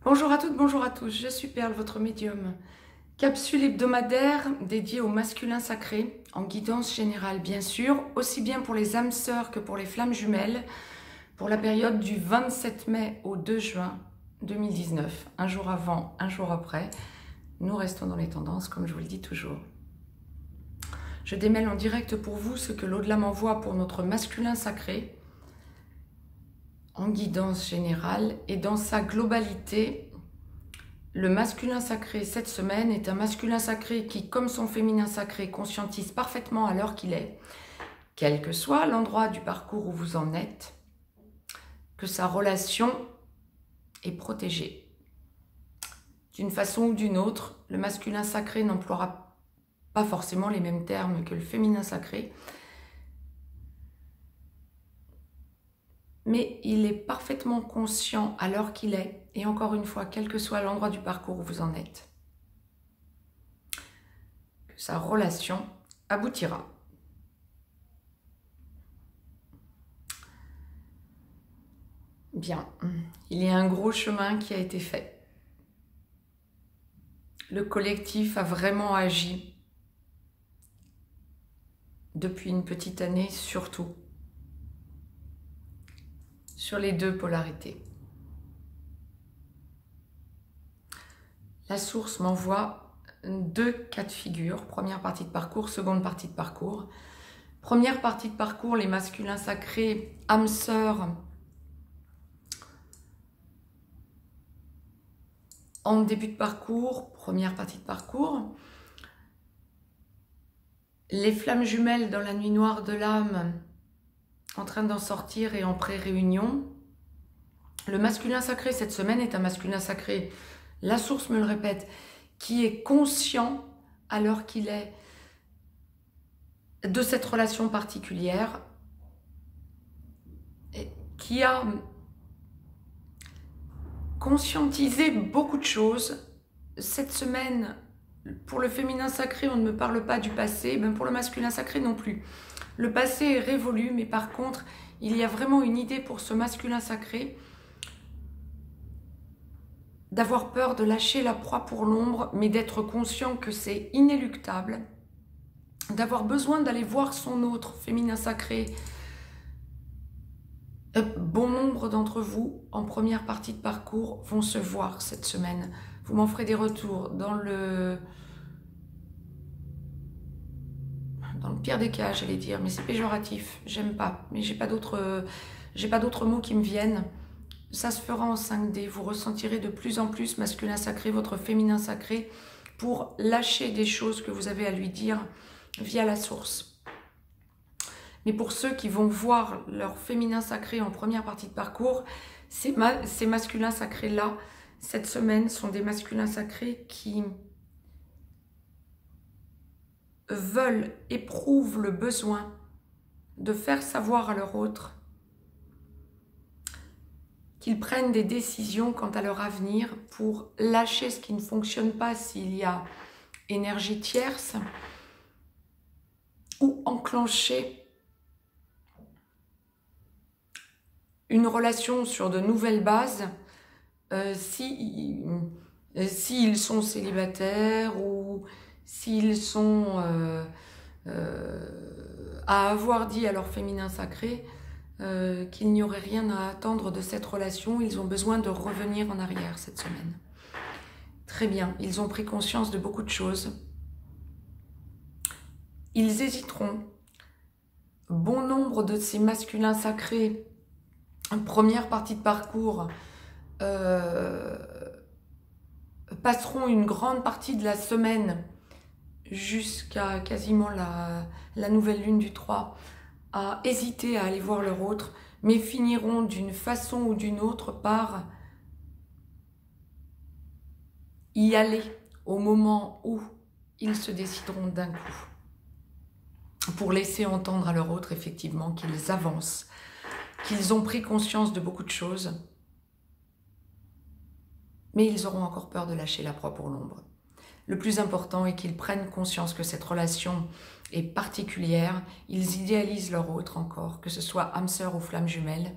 Bonjour à toutes, bonjour à tous, je suis Perle, votre médium. Capsule hebdomadaire dédiée au masculin sacré, en guidance générale bien sûr, aussi bien pour les âmes sœurs que pour les flammes jumelles, pour la période du 27 mai au 2 juin 2019, un jour avant, un jour après. Nous restons dans les tendances, comme je vous le dis toujours. Je démêle en direct pour vous ce que l'au-delà m'envoie pour notre masculin sacré, en guidance générale et dans sa globalité. Le masculin sacré cette semaine est un masculin sacré qui, comme son féminin sacré, conscientise parfaitement à l'heure qu'il est, quel que soit l'endroit du parcours où vous en êtes, que sa relation est protégée. D'une façon ou d'une autre, le masculin sacré n'emploiera pas forcément les mêmes termes que le féminin sacré, mais il est parfaitement conscient à l'heure qu'il est, et encore une fois, quel que soit l'endroit du parcours où vous en êtes, que sa relation aboutira. Bien, il y a un gros chemin qui a été fait. Le collectif a vraiment agi depuis une petite année, surtout sur les deux polarités. La source m'envoie deux cas de figure, première partie de parcours, seconde partie de parcours. Première partie de parcours, les masculins sacrés, âmes sœurs, en début de parcours, première partie de parcours. Les flammes jumelles dans la nuit noire de l'âme, en train d'en sortir et en pré-réunion. Le masculin sacré cette semaine est un masculin sacré, la source me le répète, qui est conscient à l'heure qu'il est de cette relation particulière, et qui a conscientisé beaucoup de choses. Cette semaine, pour le féminin sacré, on ne me parle pas du passé, même pour le masculin sacré non plus. Le passé est révolu, mais par contre, il y a vraiment une idée pour ce masculin sacré d'avoir peur de lâcher la proie pour l'ombre, mais d'être conscient que c'est inéluctable, d'avoir besoin d'aller voir son autre féminin sacré. Bon nombre d'entre vous, en première partie de parcours, vont se voir cette semaine. Vous m'en ferez des retours dans le pire des cas, j'allais dire, mais c'est péjoratif, j'aime pas, mais j'ai pas d'autres mots qui me viennent. Ça se fera en 5D, vous ressentirez de plus en plus masculin sacré, votre féminin sacré, pour lâcher des choses que vous avez à lui dire via la source. Mais pour ceux qui vont voir leur féminin sacré en première partie de parcours, ces masculins sacrés-là, cette semaine, sont des masculins sacrés qui veulent, éprouvent le besoin de faire savoir à leur autre qu'ils prennent des décisions quant à leur avenir pour lâcher ce qui ne fonctionne pas s'il y a énergie tierce, ou enclencher une relation sur de nouvelles bases s'ils sont célibataires ou s'ils sont à avoir dit à leur féminin sacré qu'il n'y aurait rien à attendre de cette relation. Ils ont besoin de revenir en arrière cette semaine. Très bien, ils ont pris conscience de beaucoup de choses. Ils hésiteront. Bon nombre de ces masculins sacrés, première partie de parcours, passeront une grande partie de la semaine jusqu'à quasiment la nouvelle lune du 3 à hésiter à aller voir leur autre, mais finiront d'une façon ou d'une autre par y aller au moment où ils se décideront d'un coup, pour laisser entendre à leur autre effectivement qu'ils avancent, qu'ils ont pris conscience de beaucoup de choses, mais ils auront encore peur de lâcher la proie pour l'ombre. Le plus important est qu'ils prennent conscience que cette relation est particulière. Ils idéalisent leur autre encore, que ce soit âme sœur ou flamme jumelle.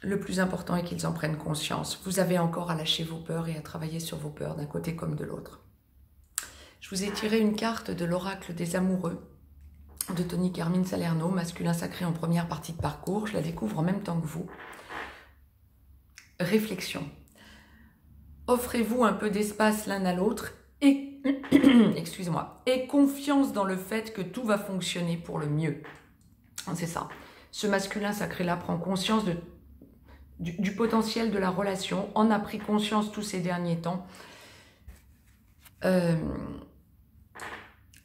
Le plus important est qu'ils en prennent conscience. Vous avez encore à lâcher vos peurs et à travailler sur vos peurs d'un côté comme de l'autre. Je vous ai tiré une carte de l'oracle des amoureux de Tony Carmine Salerno, masculin sacré en première partie de parcours. Je la découvre en même temps que vous. Réflexion. Offrez-vous un peu d'espace l'un à l'autre et, excusez-moi, et confiance dans le fait que tout va fonctionner pour le mieux. C'est ça. Ce masculin sacré-là prend conscience du potentiel de la relation, en a pris conscience tous ces derniers temps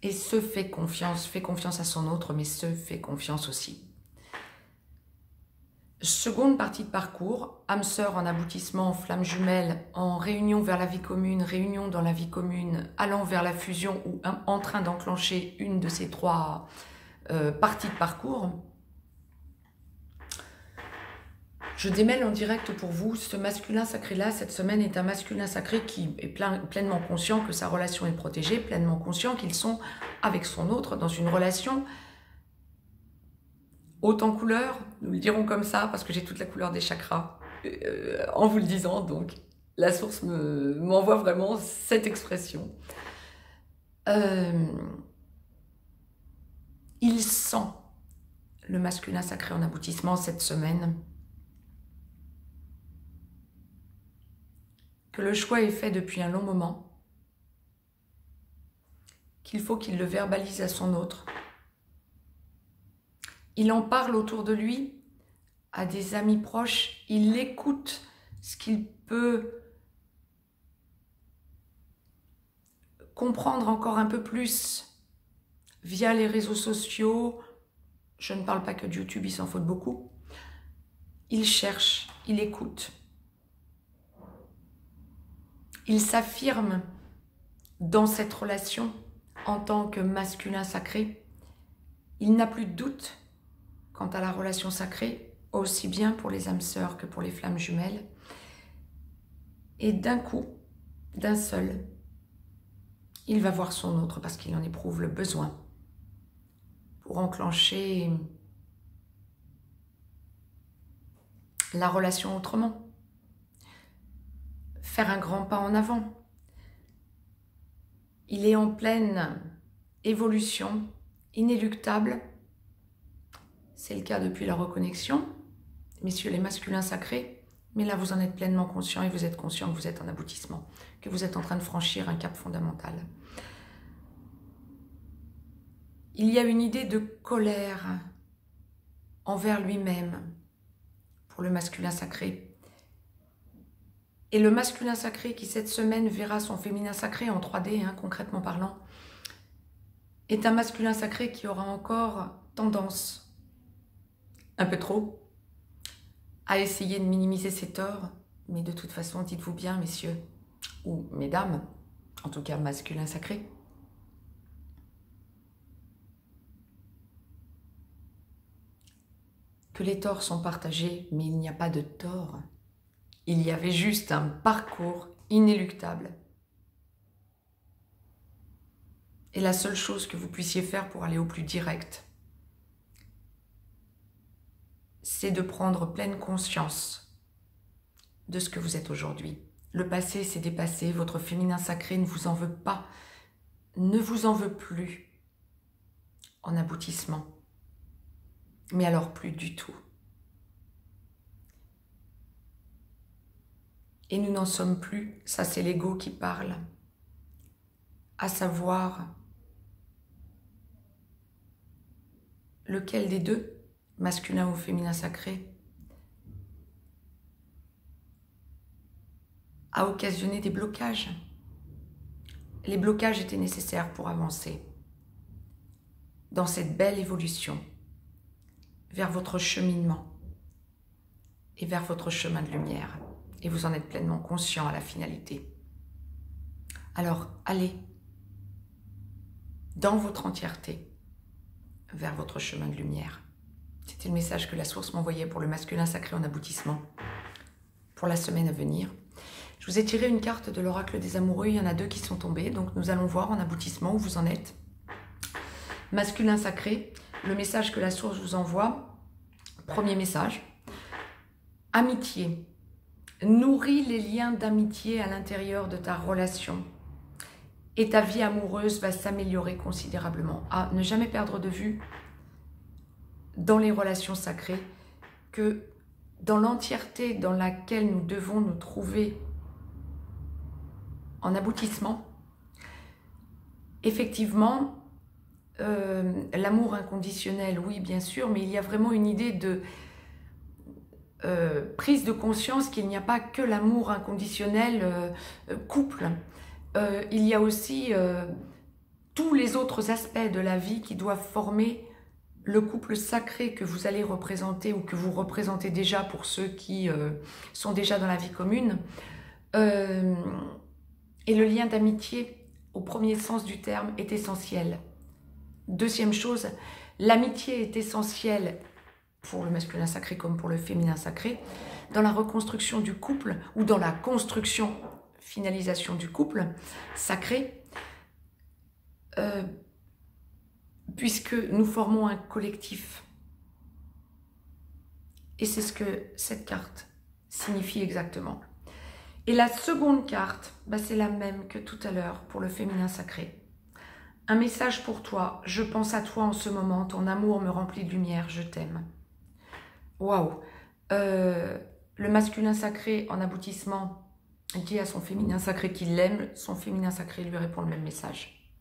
et se fait confiance à son autre, mais se fait confiance aussi. Seconde partie de parcours, âme sœur en aboutissement, flamme jumelle, en réunion vers la vie commune, réunion dans la vie commune, allant vers la fusion ou en train d'enclencher une de ces trois parties de parcours. Je démêle en direct pour vous, ce masculin sacré-là, cette semaine est un masculin sacré qui est pleinement conscient que sa relation est protégée, pleinement conscient qu'ils sont avec son autre dans une relation haute en couleur, nous le dirons comme ça, parce que j'ai toute la couleur des chakras en vous le disant, donc la source m'envoie vraiment cette expression. Il sent le masculin sacré en aboutissement cette semaine, que le choix est fait depuis un long moment, qu'il faut qu'il le verbalise à son autre. Il en parle autour de lui, à des amis proches, il écoute ce qu'il peut comprendre encore un peu plus via les réseaux sociaux. Je ne parle pas que de YouTube, il s'en faut de beaucoup. Il cherche, il écoute. Il s'affirme dans cette relation en tant que masculin sacré. Il n'a plus de doute quant à la relation sacrée, aussi bien pour les âmes sœurs que pour les flammes jumelles. Et d'un coup, d'un seul, il va voir son autre parce qu'il en éprouve le besoin pour enclencher la relation autrement, faire un grand pas en avant. Il est en pleine évolution, inéluctable. C'est le cas depuis la reconnexion, messieurs les masculins sacrés, mais là vous en êtes pleinement conscients et vous êtes conscients que vous êtes en aboutissement, que vous êtes en train de franchir un cap fondamental. Il y a une idée de colère envers lui-même pour le masculin sacré. Et le masculin sacré qui cette semaine verra son féminin sacré en 3D, concrètement parlant, est un masculin sacré qui aura encore tendance, un peu trop, à essayer de minimiser ses torts, mais de toute façon, dites-vous bien, messieurs, ou mesdames, en tout cas masculin sacré, que les torts sont partagés, mais il n'y a pas de tort. Il y avait juste un parcours inéluctable. Et la seule chose que vous puissiez faire pour aller au plus direct, c'est de prendre pleine conscience de ce que vous êtes aujourd'hui. Le passé, c'est dépassé. Votre féminin sacré ne vous en veut pas, ne vous en veut plus en aboutissement. Mais alors plus du tout. Et nous n'en sommes plus, ça c'est l'ego qui parle, à savoir lequel des deux, masculin ou féminin sacré, a occasionné des blocages. Les blocages étaient nécessaires pour avancer dans cette belle évolution vers votre cheminement et vers votre chemin de lumière. Et vous en êtes pleinement conscient à la finalité. Alors, allez dans votre entièreté vers votre chemin de lumière. C'était le message que la source m'envoyait pour le masculin sacré en aboutissement pour la semaine à venir. Je vous ai tiré une carte de l'oracle des amoureux, il y en a deux qui sont tombées, donc nous allons voir en aboutissement où vous en êtes. Masculin sacré, le message que la source vous envoie, premier message. Amitié. Nourris les liens d'amitié à l'intérieur de ta relation. Et ta vie amoureuse va s'améliorer considérablement. À ne jamais perdre de vue dans les relations sacrées que dans l'entièreté dans laquelle nous devons nous trouver en aboutissement, effectivement, l'amour inconditionnel, oui, bien sûr, mais il y a vraiment une idée de prise de conscience qu'il n'y a pas que l'amour inconditionnel couple. Il y a aussi tous les autres aspects de la vie qui doivent former le couple sacré que vous allez représenter ou que vous représentez déjà pour ceux qui sont déjà dans la vie commune. Et le lien d'amitié, au premier sens du terme, est essentiel. Deuxième chose, l'amitié est essentielle pour le masculin sacré comme pour le féminin sacré dans la reconstruction du couple ou dans la construction, finalisation du couple sacré, puisque nous formons un collectif. Et c'est ce que cette carte signifie exactement. Et la seconde carte, c'est la même que tout à l'heure pour le féminin sacré. Un message pour toi, je pense à toi en ce moment, ton amour me remplit de lumière, je t'aime. Waouh! Le masculin sacré en aboutissement dit à son féminin sacré qu'il l'aime, son féminin sacré lui répond le même message.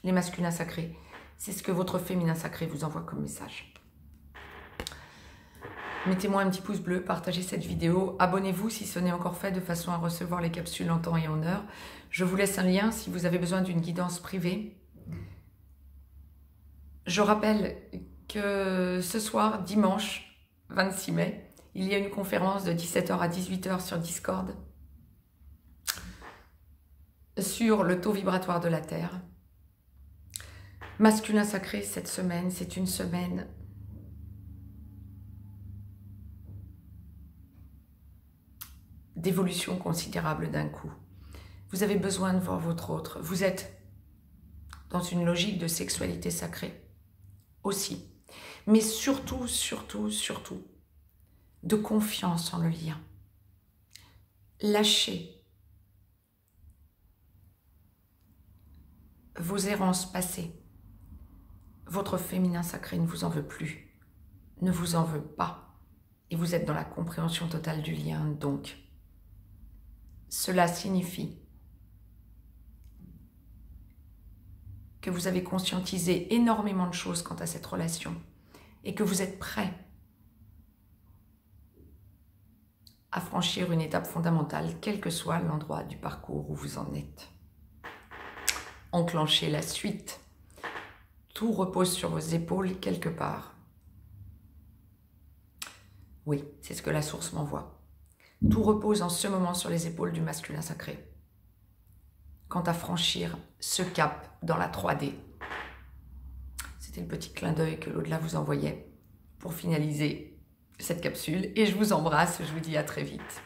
Les masculins sacrés, c'est ce que votre féminin sacré vous envoie comme message. Mettez-moi un petit pouce bleu, partagez cette vidéo, abonnez-vous si ce n'est encore fait de façon à recevoir les capsules en temps et en heure. Je vous laisse un lien si vous avez besoin d'une guidance privée. Je rappelle que ce soir, dimanche 26 mai, il y a une conférence de 17 h à 18 h sur Discord sur le taux vibratoire de la Terre. Masculin sacré, cette semaine, c'est une semaine d'évolution considérable d'un coup. Vous avez besoin de voir votre autre. Vous êtes dans une logique de sexualité sacrée aussi. Mais surtout, surtout, surtout, de confiance en le lien. Lâchez vos errances passées. Votre féminin sacré ne vous en veut plus, ne vous en veut pas. Et vous êtes dans la compréhension totale du lien, donc. Cela signifie que vous avez conscientisé énormément de choses quant à cette relation et que vous êtes prêt à franchir une étape fondamentale, quel que soit l'endroit du parcours où vous en êtes. Enclenchez la suite. Tout repose sur vos épaules quelque part. Oui, c'est ce que la source m'envoie. Tout repose en ce moment sur les épaules du masculin sacré. Quant à franchir ce cap dans la 3D. C'était le petit clin d'œil que l'au-delà vous envoyait pour finaliser cette capsule. Et je vous embrasse, je vous dis à très vite.